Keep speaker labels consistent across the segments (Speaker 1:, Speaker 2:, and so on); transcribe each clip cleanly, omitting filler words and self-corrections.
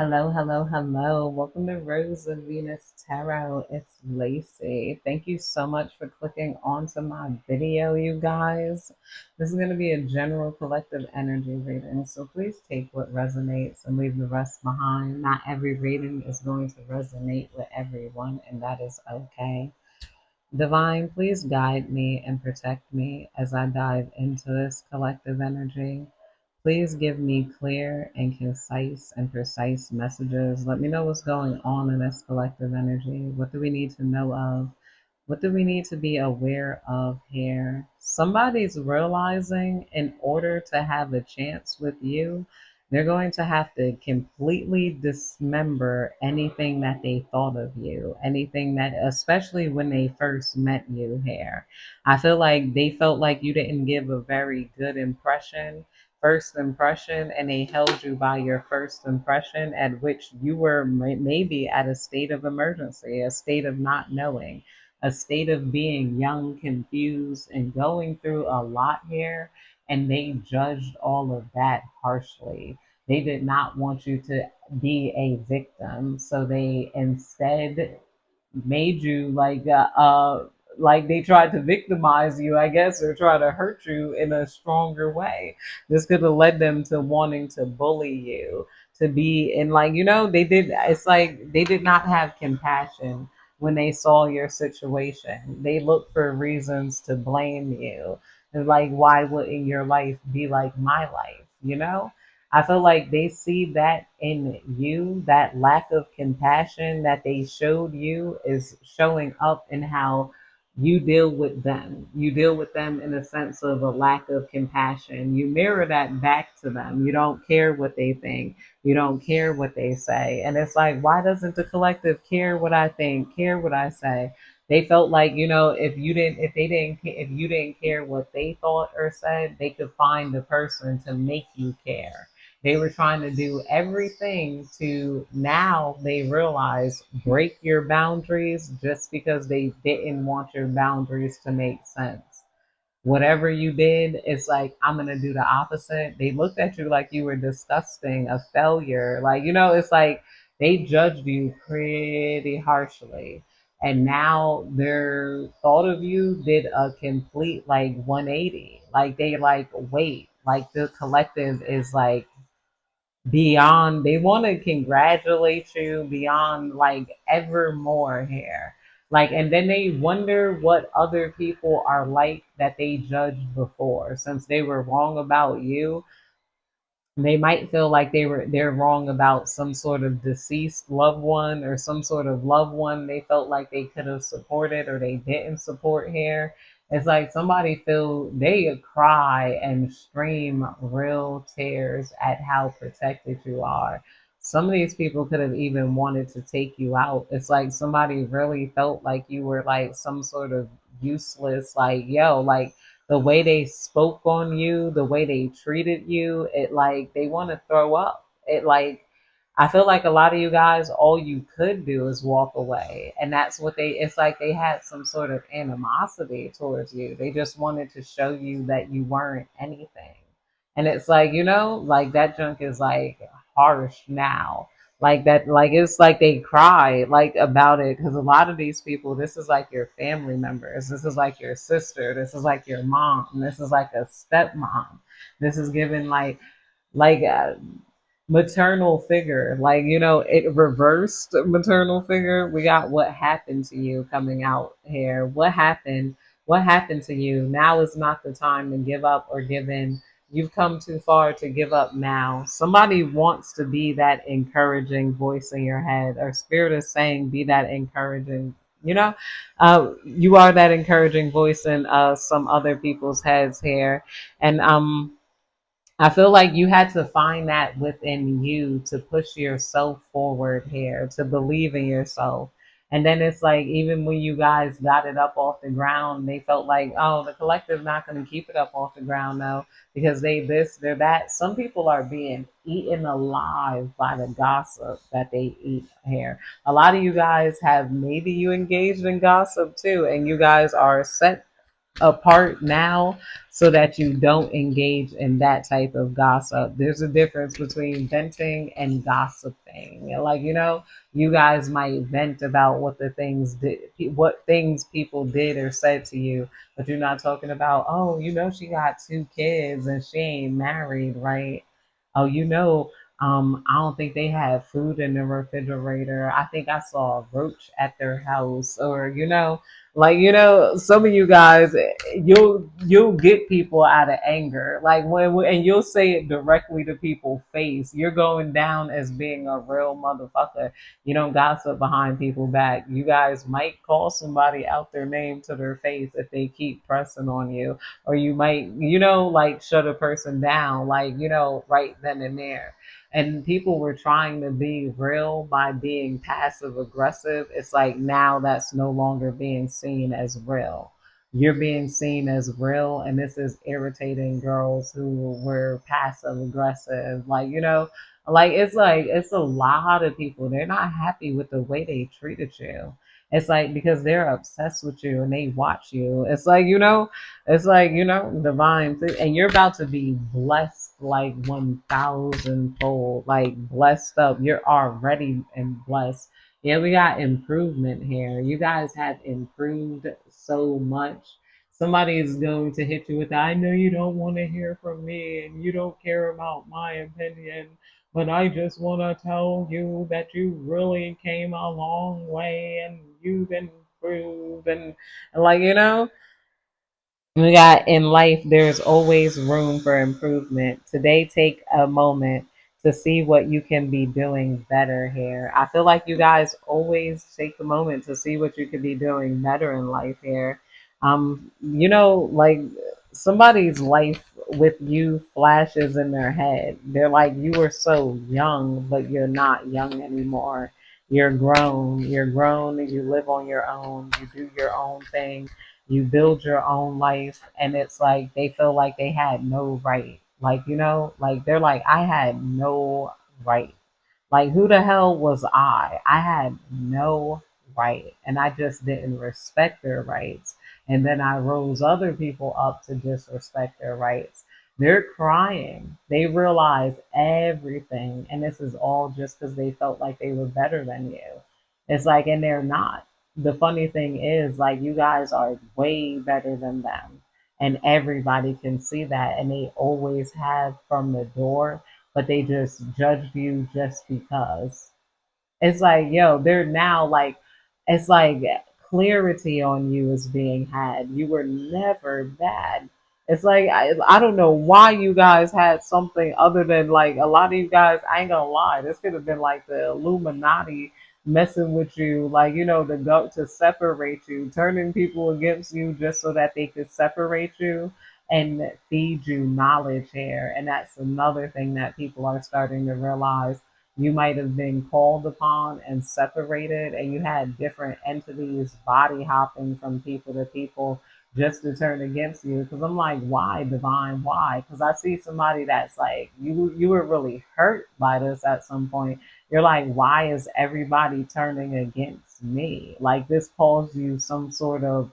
Speaker 1: Hello, hello, hello. Welcome to Rose of Venus Tarot. It's Lacey. Thank you so much for clicking onto my video, you guys. This is going to be a general collective energy reading, so please take what resonates and leave the rest behind. Not every reading is going to resonate with everyone, and that is okay. Divine, please guide me and protect me as I dive into this collective energy. Please give me clear and concise and precise messages. Let me know what's going on in this collective energy. What do we need to know of? What do we need to be aware of here? Somebody's realizing in order to have a chance with you, they're going to have to completely dismember anything that they thought of you, anything that, especially when they first met you here. I feel like they felt like you didn't give a very good first impression, and they held you by your first impression, at which you were maybe at a state of emergency, a state of not knowing, a state of being young, confused, and going through a lot here. And they judged all of that harshly. They did not want you to be a victim. So they instead made you like they tried to victimize you, I guess, or try to hurt you in a stronger way. This could have led them to wanting to bully you, to be in, like, they did. It's like they did not have compassion when they saw your situation. They looked for reasons to blame you. And like, why wouldn't your life be like my life, I feel like they see that in you, that lack of compassion that they showed you is showing up in how you deal with them. You deal with them in a sense of a lack of compassion. You mirror that back to them. You don't care what they think. You don't care what they say. And it's like, why doesn't the collective care what I think, care what I say? They felt like, if you didn't care what they thought or said, they could find the person to make you care. They were trying to do everything to, now they realize, break your boundaries just because they didn't want your boundaries to make sense. Whatever you did, it's like, I'm going to do the opposite. They looked at you like you were disgusting, a failure. Like, it's like they judged you pretty harshly. And now their thought of you did a complete like 180. Like they like, wait, like the collective is like beyond, they want to congratulate you beyond like ever more here, like, and then they wonder what other people are like that they judged before, since they were wrong about you. They might feel like they're wrong about some sort of deceased loved one, or some sort of loved one they felt like they could have supported or they didn't support here. It's like somebody feel they cry and scream real tears at how protected you are. Some of these people could have even wanted to take you out. It's like somebody really felt like you were like some sort of useless, like, yo, like the way they spoke on you, the way they treated you, it like they want to throw up. It like, I feel like a lot of you guys, all you could do is walk away. And that's what it's like they had some sort of animosity towards you. They just wanted to show you that you weren't anything. And it's like, like that junk is like harsh now. Like that, like it's like they cry like about it, because a lot of these people, this is like your family members, this is like your sister, this is like your mom, this is like a stepmom, this is given like a maternal figure, like, it reversed maternal figure. We got what happened to you coming out here. What happened to you? Now is not the time to give up or give in. You've come too far to give up now. Somebody wants to be that encouraging voice in your head, or spirit is saying be that encouraging, you are that encouraging voice in some other people's heads here. And I feel like you had to find that within you to push yourself forward here, to believe in yourself. And then it's like, even when you guys got it up off the ground, they felt like, oh, the collective not going to keep it up off the ground now, because they this, they're that. Some people are being eaten alive by the gossip that they eat here. A lot of you guys have, maybe you engaged in gossip too, and you guys are set. apart now so that you don't engage in that type of gossip. There's a difference between venting and gossiping. Like, you guys might vent about what things people did or said to you, but you're not talking about, oh, she got 2 kids and she ain't married, right? Oh, I don't think they had food in the refrigerator. I think I saw a roach at their house, or like, some of you guys, you'll get people out of anger, like and you'll say it directly to people's face. You're going down as being a real motherfucker. You don't gossip behind people's back. You guys might call somebody out their name to their face if they keep pressing on you, or you might, like shut a person down, like, right then and there. And people were trying to be real by being passive aggressive. It's like now that's no longer being seen as real. You're being seen as real, and this is irritating girls who were passive aggressive. Like it's a lot of people. They're not happy with the way they treated you. It's like because they're obsessed with you and they watch you. It's like divine thing, and you're about to be blessed like 1,000-fold, like blessed up. You're already and blessed. Yeah, we got improvement here. You guys have improved so much. Somebody is going to hit you with that. I know you don't want to hear from me and you don't care about my opinion, but I just want to tell you that you really came a long way and you've improved. And like, we got in life, there's always room for improvement. Today, take a moment to see what you can be doing better here. I feel like you guys always take a moment to see what you could be doing better in life here. Like somebody's life with you flashes in their head. They're like, you were so young, but you're not young anymore. You're grown. You're grown. You live on your own. You do your own thing, you build your own life, and it's like they feel like they had no right, like like they're like, I had no right. Like, who the hell was I had no right, and I just didn't respect their rights, and then I rose other people up to disrespect their rights. They're crying, they realize everything, and this is all just because they felt like they were better than you. It's like, and they're not. The funny thing is, like, you guys are way better than them, and everybody can see that, and they always have from the door, but they just judged you just because. It's like, yo, they're now like, it's like clarity on you is being had. You were never bad. It's like, I don't know why you guys had something other than, like, a lot of you guys, I ain't gonna lie, this could have been like the Illuminati messing with you, like, to go to separate you, turning people against you just so that they could separate you and feed you knowledge here. And that's another thing that people are starting to realize. You might have been called upon and separated, and you had different entities body hopping from people to people just to turn against you. Because I'm like, why, divine? Why? Because I see somebody that's like, you were really hurt by this at some point. You're like, why is everybody turning against me? Like, this caused you some sort of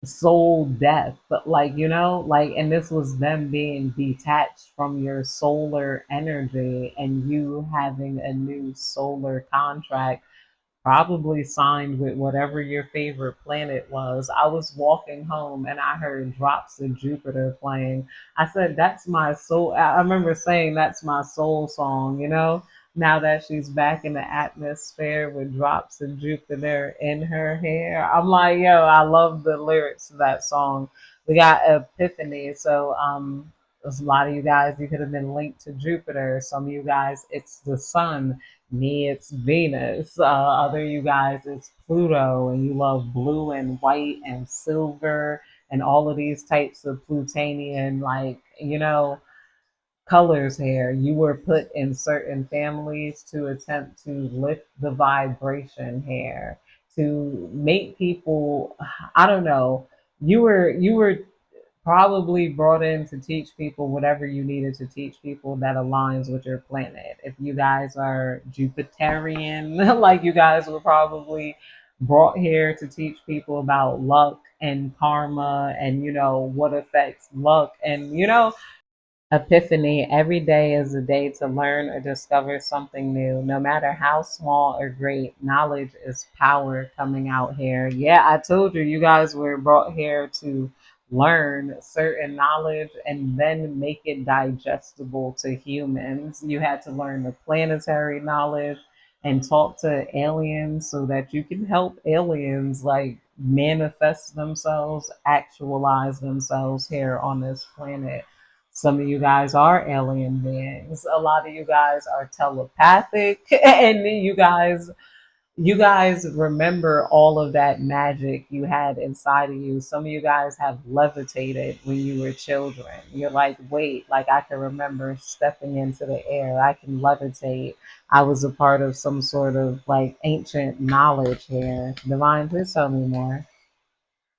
Speaker 1: soul death, but like, like, and this was them being detached from your solar energy and you having a new solar contract, probably signed with whatever your favorite planet was. I was walking home and I heard Drops of Jupiter playing. I said, that's my soul. I remember saying, that's my soul song, now that she's back in the atmosphere with Drops of Jupiter in her hair. I'm like, yo, I love the lyrics to that song. We got Epiphany. So, there's a lot of you guys, you could have been linked to Jupiter. Some of you guys, it's the sun. Me, it's Venus. Other you guys, it's Pluto, and you love blue and white and silver and all of these types of Plutonian, like, colors here. You were put in certain families to attempt to lift the vibration here, to make people, I don't know, you were probably brought in to teach people whatever you needed to teach people that aligns with your planet. If you guys are Jupiterian, like, you guys were probably brought here to teach people about luck and karma and, what affects luck. And, epiphany. Every day is a day to learn or discover something new. No matter how small or great, knowledge is power coming out here. Yeah, I told you, you guys were brought here to learn certain knowledge and then make it digestible to humans. You had to learn the planetary knowledge and talk to aliens so that you can help aliens like manifest themselves, actualize themselves here on this planet. Some of you guys are alien beings. A lot of you guys are telepathic, and you guys remember all of that magic you had inside of you. Some of you guys have levitated when you were children. You're like, wait, like I can remember stepping into the air. I can levitate. I was a part of some sort of like ancient knowledge here. Divine, please tell me more.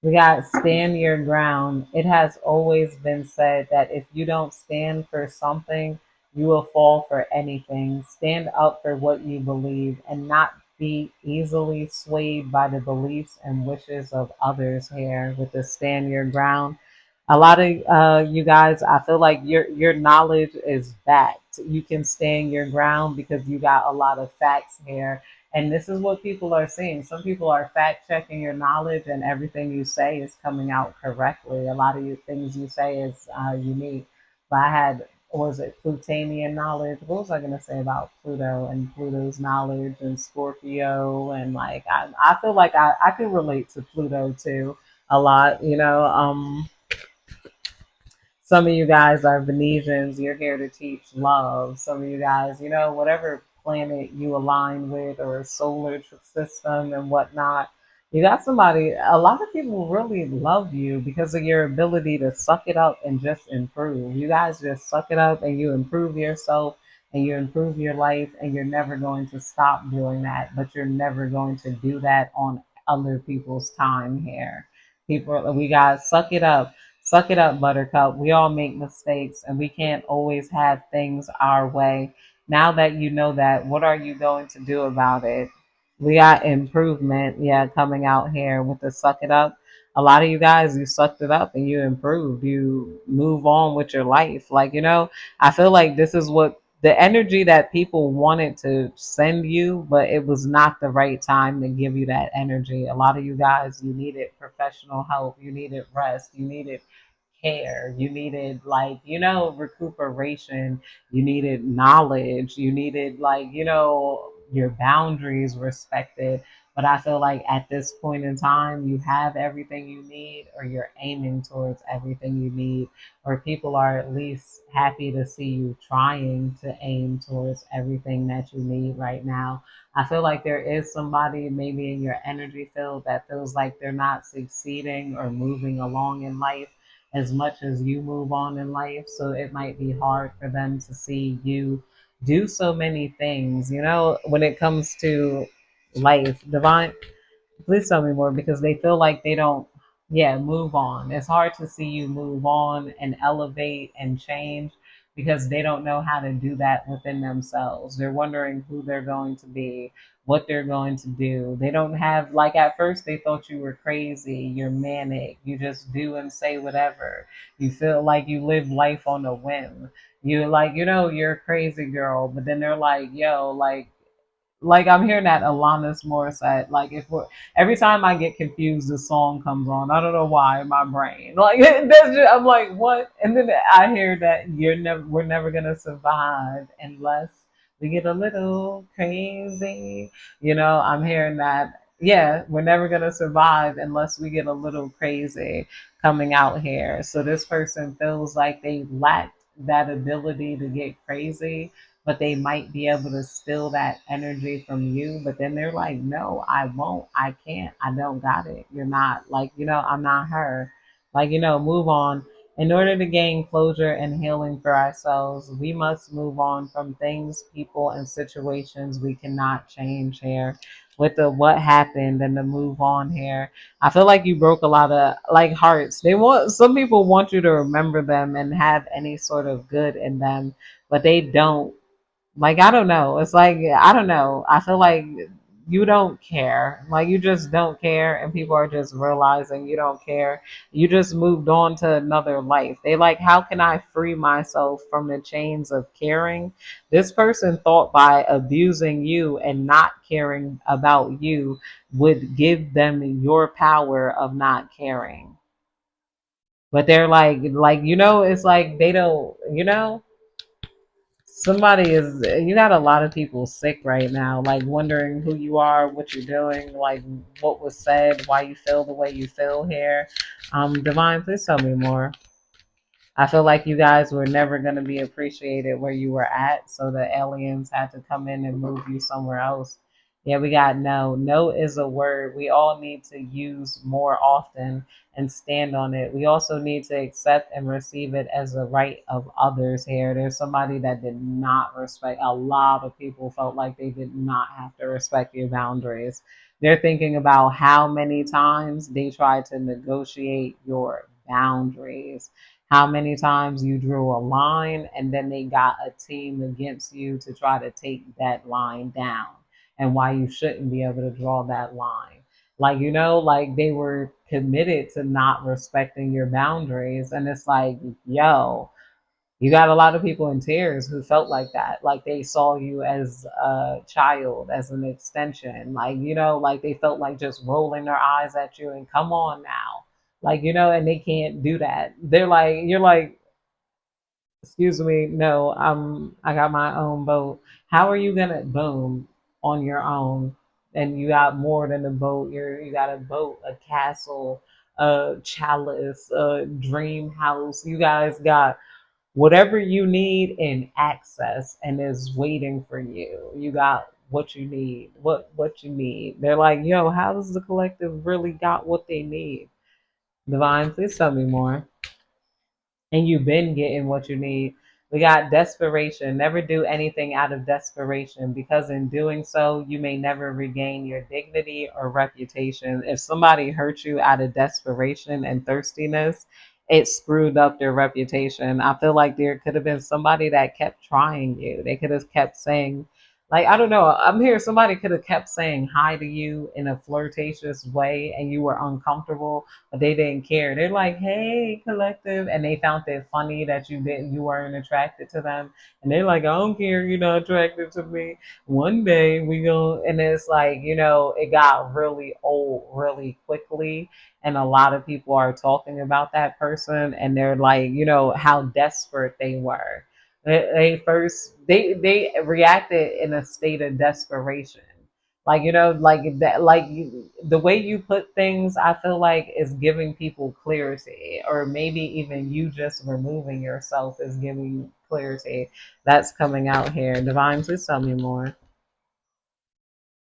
Speaker 1: We got stand your ground. It has always been said that if you don't stand for something, you will fall for anything. Stand up for what you believe and not be easily swayed by the beliefs and wishes of others here with the stand your ground. A lot of you guys, I feel like your knowledge is backed. You can stand your ground because you got a lot of facts here, and this is what people are seeing. Some people are fact checking your knowledge, and everything you say is coming out correctly. A lot of you things you say is unique. But I had, was it Plutonian knowledge? What was I going to say about Pluto and Pluto's knowledge and Scorpio? And like, I feel like I can relate to Pluto too a lot, some of you guys are Venetians. You're here to teach love. Some of you guys, whatever planet you align with or solar system and whatnot, you got somebody, a lot of people really love you because of your ability to suck it up and just improve. You guys just suck it up and you improve yourself and you improve your life, and you're never going to stop doing that, but you're never going to do that on other people's time here. People, we got suck it up, Buttercup. We all make mistakes and we can't always have things our way. Now that you know that, what are you going to do about it? We got improvement, yeah, coming out here with the suck it up. A lot of you guys, you sucked it up and you improved. You move on with your life. Like, I feel like this is what the energy that people wanted to send you, but it was not the right time to give you that energy. A lot of you guys, you needed professional help, you needed rest, you needed care. You needed like, recuperation. You needed knowledge. You needed like, your boundaries respected. But I feel like at this point in time, you have everything you need, or you're aiming towards everything you need, or people are at least happy to see you trying to aim towards everything that you need right now. I feel like there is somebody maybe in your energy field that feels like they're not succeeding or moving along in life as much as you move on in life. So it might be hard for them to see you do so many things, when it comes to life. Divine, please tell me more because they feel like they don't, yeah, move on. It's hard to see you move on and elevate and change because they don't know how to do that within themselves. They're wondering who they're going to be, what they're going to do. They don't have, like, at first they thought you were crazy, you're manic, you just do and say whatever. You feel like you live life on a whim. You're like, you're a crazy girl, but then they're like, yo, like I'm hearing that Alanis Morissette. Like if we're, every time I get confused, the song comes on. I don't know why in my brain. Like that's just, I'm like what? And then I hear that we're never gonna survive unless we get a little crazy. I'm hearing that. Yeah, we're never gonna survive unless we get a little crazy coming out here. So this person feels like they lack that ability to get crazy, but they might be able to steal that energy from you. But then they're like, no, I won't. I can't. I don't got it. You're not like, I'm not her. Like, move on. In order to gain closure and healing for ourselves, we must move on from things, people, and situations we cannot change here. With the what happened and the move on here, I feel like you broke a lot of like hearts. Some people want you to remember them and have any sort of good in them, but they don't. Like, I don't know. It's like, I don't know. I feel like you don't care. Like you just don't care, and people are just realizing you don't care. You just moved on to another life. They like, how can I free myself from the chains of caring? This person thought by abusing you and not caring about you would give them your power of not caring. But they're like, it's like they don't, somebody is, you got a lot of people sick right now, like wondering who you are, what you're doing, like what was said, why you feel the way you feel here. Divine, please tell me more. I feel like you guys were never going to be appreciated where you were at, so the aliens had to come in and move you somewhere else. Yeah, we got no. No is a word we all need to use more often and stand on it. We also need to accept and receive it as a right of others here. There's somebody that did not respect, a lot of people felt like they did not have to respect your boundaries. They're thinking about how many times they tried to negotiate your boundaries, how many times you drew a line and then they got a team against you to try to take that line down, and why you shouldn't be able to draw that line. Like, like they were committed to not respecting your boundaries. And it's like, yo, you got a lot of people in tears who felt like that. Like they saw you as a child, as an extension. Like, like they felt like just rolling their eyes at you and come on now. Like, and they can't do that. They're like, you're like, excuse me, no, I got my own boat. How are you gonna boom on your own? And you got more than a boat. You got a boat, a castle, a chalice, a dream house. You guys got whatever you need in access and is waiting for you. You got what you need. What you need. They're like, yo, how does the collective really got what they need? Divine, please tell me more. And you've been getting what you need. We got desperation. Never do anything out of desperation, because in doing so, you may never regain your dignity or reputation. If somebody hurt you out of desperation and thirstiness, it screwed up their reputation. I feel like there could have been somebody that kept trying you. They could have kept saying, like, I don't know, I'm here. Somebody could have kept saying hi to you in a flirtatious way and you were uncomfortable, but they didn't care. They're like, "Hey, collective," and they found it funny that you weren't attracted to them, and they're like, "I don't care, you're not attracted to me. One day we go," and it's like, it got really old really quickly, and a lot of people are talking about that person, and they're like, how desperate they were. They first they reacted in a state of desperation, like, like that, like the way you put things, I feel like is giving people clarity, or maybe even you just removing yourself is giving clarity. That's coming out here. Divine, please tell me more.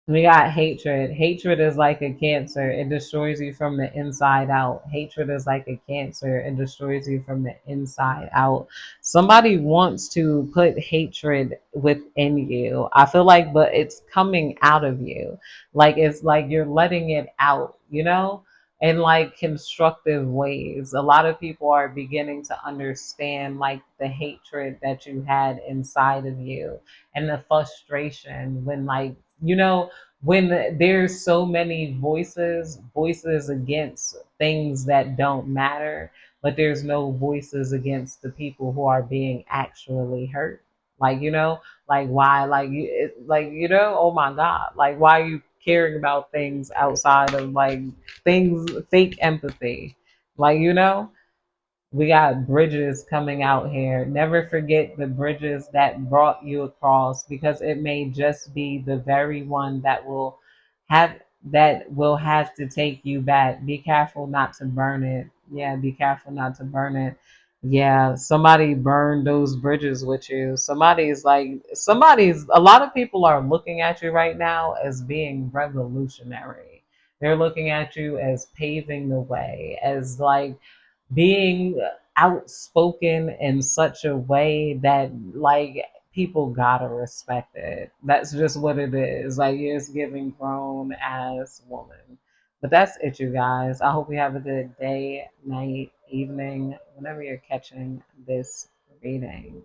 Speaker 1: We got hatred. Hatred is like a cancer. It destroys you from the inside out. Hatred is like a cancer. It destroys you from the inside out. Somebody wants to put hatred within you. I feel like, but it's coming out of you. Like it's like you're letting it out, in like constructive ways. A lot of people are beginning to understand like the hatred that you had inside of you and the frustration when like, when there's so many voices against things that don't matter, but there's no voices against the people who are being actually hurt. Like, like why, like like, oh my god, like why are you caring about things outside of like things, fake empathy, like, we got bridges coming out here. Never forget the bridges that brought you across, because it may just be the very one have that will have to take you back. Be careful not to burn it. Yeah, be careful not to burn it. Yeah, somebody burned those bridges with you. Somebody's a lot of people are looking at you right now as being revolutionary. They're looking at you as paving the way, as like being outspoken in such a way that like people gotta respect it. That's just what it is. Like you're just giving grown ass woman. But that's it, you guys. I hope you have a good day, night, evening, whenever you're catching this reading.